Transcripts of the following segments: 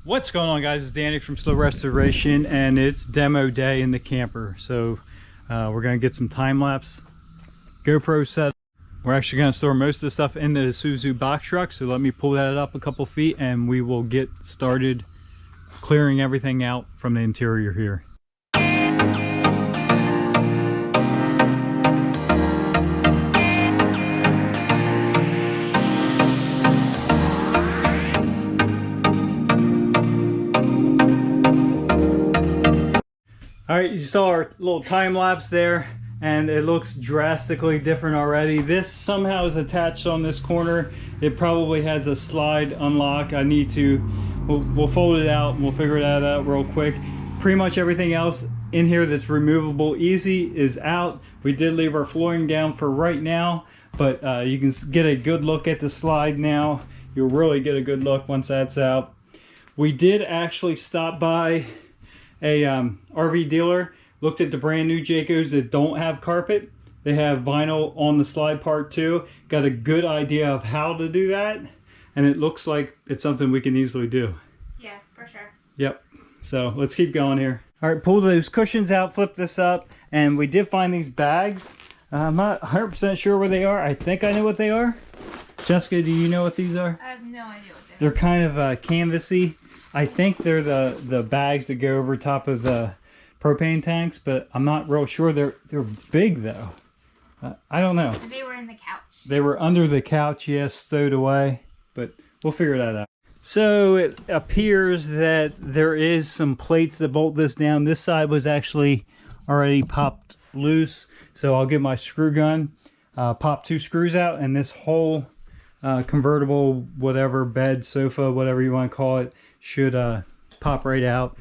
What's going on, guys? It's Danny from Slow Restoration, and it's demo day in the camper. So we're gonna get some time-lapse GoPro set. We're actually gonna store most of the stuff in the Isuzu box truck, so let me pull that up a couple feet and we will get started clearing everything out from the interior here. All right, you saw our little time lapse there, and it looks drastically different already. This somehow is attached on this corner. It probably has a slide unlock. We'll fold it out and we'll figure that out real quick. Pretty much everything else in here that's removable easy is out. We did leave our flooring down for right now, but you can get a good look at the slide now. You'll really get a good look once that's out. We did actually stop by a RV dealer, looked at the brand new Jaycos that don't have carpet. They have vinyl on the slide part too. Got a good idea of how to do that, and it looks like it's something we can easily do. Yeah, for sure. Yep. So let's keep going here. All right, pull those cushions out, flip this up, and we did find these bags. I'm not 100% sure where they are. I think I know what they are. Jessica, do you know what these are? I have no idea what they are. They're kind of canvasy. I think they're the bags that go over top of the propane tanks, but I'm not real sure. They're big though. I don't know. They were in the couch. They were under the couch, yes, stowed away, but we'll figure that out. So it appears that there is some plates that bolt this down. This side was actually already popped loose, so I'll get my screw gun, pop 2 screws out, and this whole convertible, whatever, bed, sofa, whatever you want to call it, should pop right out.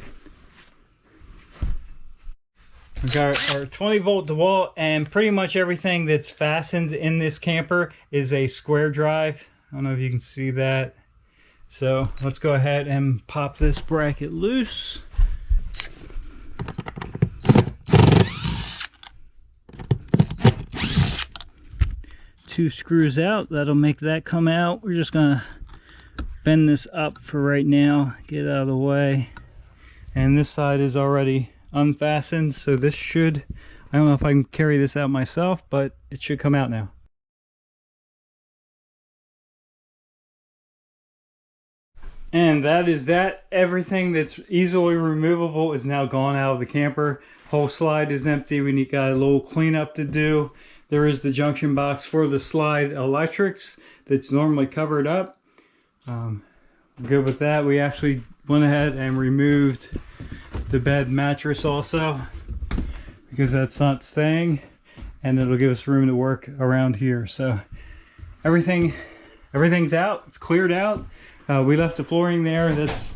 We got our 20-volt DeWalt, and pretty much everything that's fastened in this camper is a square drive. I don't know if you can see that. So let's go ahead and pop this bracket loose. Two screws out, that'll make that come out. We're just gonna bend this up for right now, get out of the way. And this side is already unfastened, so this should, I don't know if I can carry this out myself, but it should come out now. And that is that. Everything that's easily removable is now gone out of the camper. Whole slide is empty. We got a little cleanup to do. There is the junction box for the slide electrics that's normally covered up. Good with that. We actually went ahead and removed the bed mattress also, because that's not staying, and it'll give us room to work around here. So everything's out. It's cleared out. We left the flooring there. That's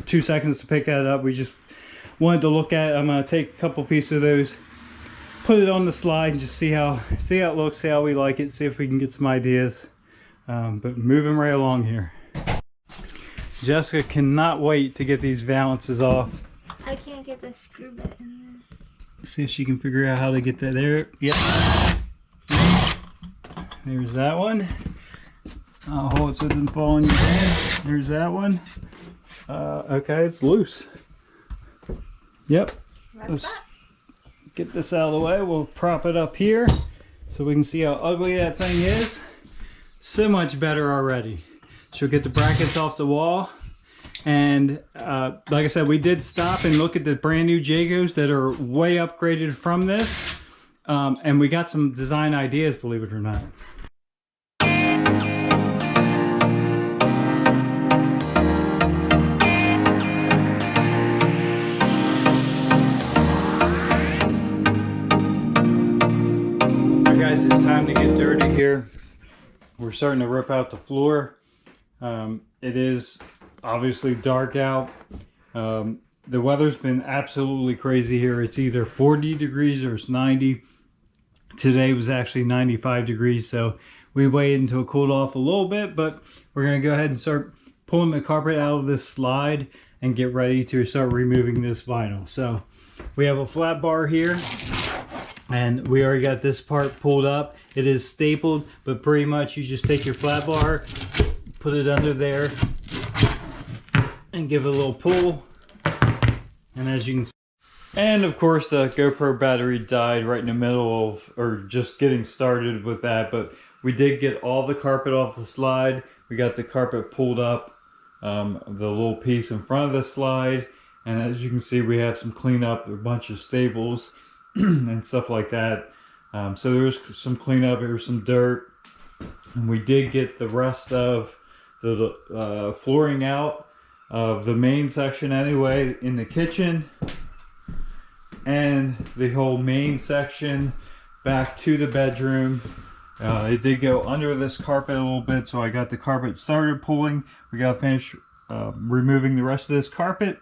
2 seconds to pick that up. We just wanted to look at it. I'm going to take a couple pieces of those, put it on the slide, and just see how it looks, see how we like it, see if we can get some ideas. But moving right along here. Jessica cannot wait to get these valances off. I can't get the screw bit in there. See if she can figure out how to get that there. Yep. There's that one. I'll hold it so it doesn't fall on your hand. There's that one. Okay, it's loose. Yep. Let's get this out of the way. We'll prop it up here so we can see how ugly that thing is. So much better already. She'll get the brackets off the wall. And like I said, we did stop and look at the brand new Jaycos that are way upgraded from this. And we got some design ideas, believe it or not. Alright guys, it's time to get dirty here. We're starting to rip out the floor. It is obviously dark out. The weather's been absolutely crazy here. It's either 40 degrees or it's 90. Today was actually 95 degrees, so we waited until it cooled off a little bit, but we're going to go ahead and start pulling the carpet out of this slide and get ready to start removing this vinyl. So we have a flat bar here, and we already got this part pulled up. It is stapled, but pretty much you just take your flat bar, put it under there, and give it a little pull. And as you can see, and of course the GoPro battery died right in the middle of, or just getting started with that, but we did get all the carpet off the slide. We got the carpet pulled up, the little piece in front of the slide, and as you can see we have some cleanup, a bunch of staples and stuff like that. So there was some cleanup, there was some dirt, and we did get the rest of the flooring out of the main section anyway, in the kitchen, and the whole main section back to the bedroom. It did go under this carpet a little bit, so I got the carpet started pulling. We got to finish removing the rest of this carpet.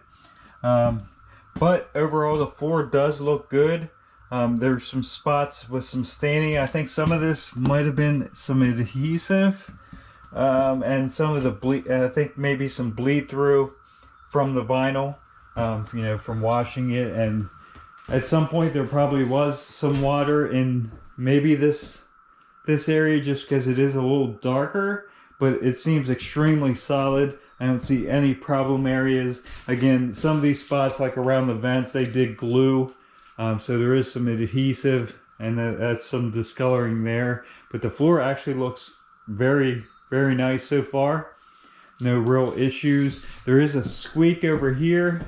But overall the floor does look good. There's some spots with some staining. I think some of this might have been some adhesive, and some of the bleed, I think maybe some bleed through from the vinyl, you know, from washing it. And at some point there probably was some water in maybe this area, just because it is a little darker, but it seems extremely solid. I don't see any problem areas. Again, some of these spots, like around the vents, they did glue, so there is some adhesive, and that's some discoloring there. But the floor actually looks very, very nice so far. No real issues. There is a squeak over here,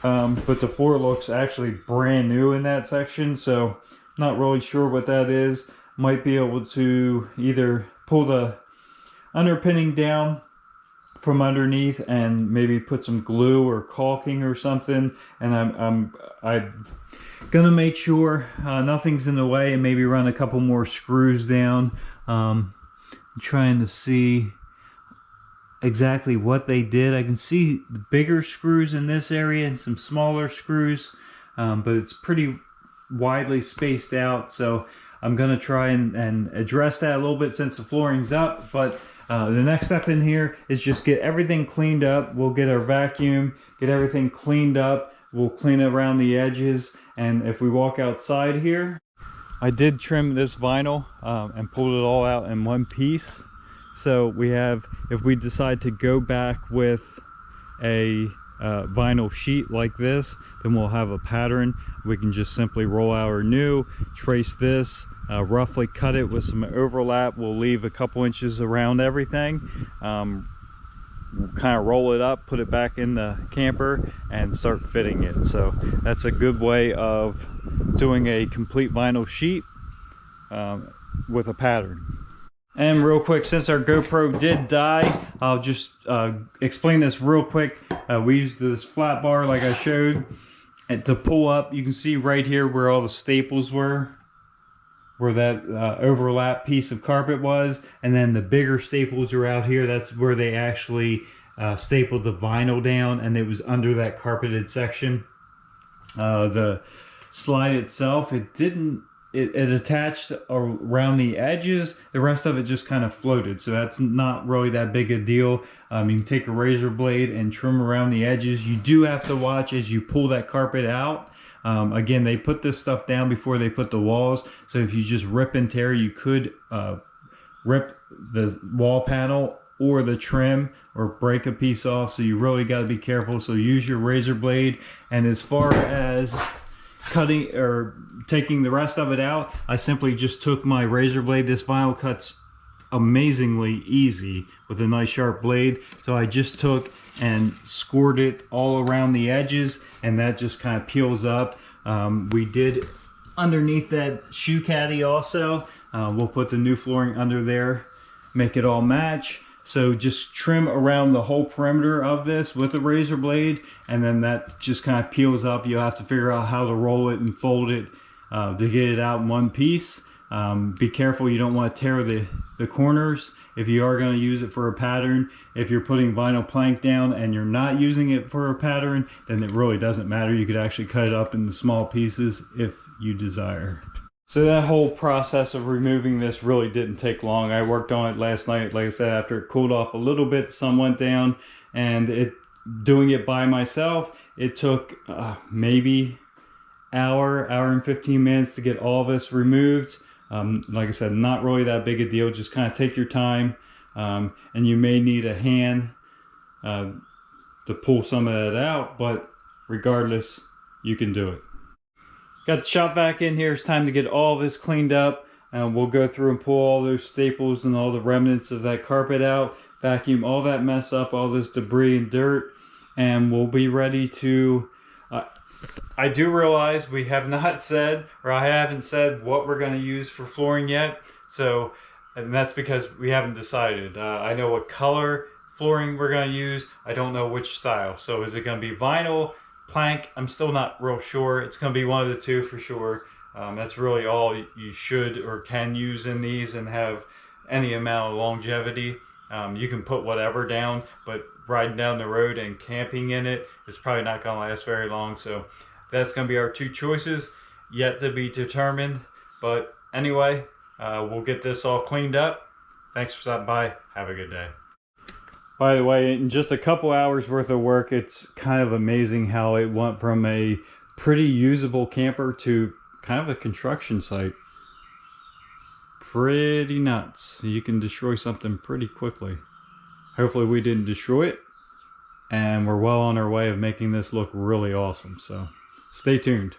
but the floor looks actually brand new in that section, so not really sure what that is. Might be able to either pull the underpinning down from underneath and maybe put some glue or caulking or something, and I'm gonna make sure nothing's in the way, and maybe run a couple more screws down. I'm trying to see exactly what they did. I can see the bigger screws in this area and some smaller screws, but it's pretty widely spaced out, so I'm gonna try and address that a little bit since the flooring's up. But the next step in here is just get everything cleaned up. We'll get our vacuum, get everything cleaned up. We'll clean around the edges, and if we walk outside here, I did trim this vinyl and pulled it all out in one piece. So we have, if we decide to go back with a vinyl sheet like this, then we'll have a pattern. We can just simply roll our new, trace this, roughly cut it with some overlap. We'll leave a couple inches around everything. We'll kind of roll it up, put it back in the camper, and start fitting it. So that's a good way of doing a complete vinyl sheet with a pattern. And real quick, since our GoPro did die, I'll just explain this real quick. We used this flat bar like I showed, and to pull up, you can see right here where all the staples were, where that overlap piece of carpet was, and then the bigger staples are out here. That's where they actually stapled the vinyl down, and it was under that carpeted section. The slide itself, it didn't, it attached around the edges. The rest of it just kind of floated, so that's not really that big a deal. You can take a razor blade and trim around the edges. You do have to watch as you pull that carpet out. Again, they put this stuff down before they put the walls, so if you just rip and tear, you could rip the wall panel or the trim, or break a piece off, so you really got to be careful. So use your razor blade. And as far as cutting or taking the rest of it out, I simply just took my razor blade. This vinyl cuts amazingly easy with a nice sharp blade, so I just took and scored it all around the edges, and that just kind of peels up. We did underneath that shoe caddy also. We'll put the new flooring under there, make it all match. So just trim around the whole perimeter of this with a razor blade, and then that just kind of peels up. You'll have to figure out how to roll it and fold it to get it out in one piece. Be careful, you don't want to tear the corners if you are going to use it for a pattern. If you're putting vinyl plank down and you're not using it for a pattern, then it really doesn't matter. You could actually cut it up into small pieces if you desire. So that whole process of removing this really didn't take long. I worked on it last night, like I said, after it cooled off a little bit, the sun went down, and doing it by myself, it took maybe hour and 15 minutes to get all this removed. Like I said, not really that big a deal. Just kind of take your time, and you may need a hand to pull some of that out, but regardless, you can do it. Got the shop vac in here. It's time to get all this cleaned up, and we'll go through and pull all those staples and all the remnants of that carpet out, vacuum all that mess up, all this debris and dirt, and we'll be ready to I do realize we have not said, or I haven't said, what we're going to use for flooring yet. So, and that's because we haven't decided. I know what color flooring we're going to use. I don't know which style. So is it going to be vinyl, plank? I'm still not real sure. It's going to be one of the two for sure. That's really all you should or can use in these and have any amount of longevity. You can put whatever down, but riding down the road and camping in it, it's probably not going to last very long. So that's going to be our two choices, yet to be determined. But anyway, we'll get this all cleaned up. Thanks for stopping by. Have a good day. By the way, in just a couple hours worth of work, it's kind of amazing how it went from a pretty usable camper to kind of a construction site. Pretty nuts. You can destroy something pretty quickly. Hopefully we didn't destroy it, and we're well on our way of making this look really awesome. So stay tuned.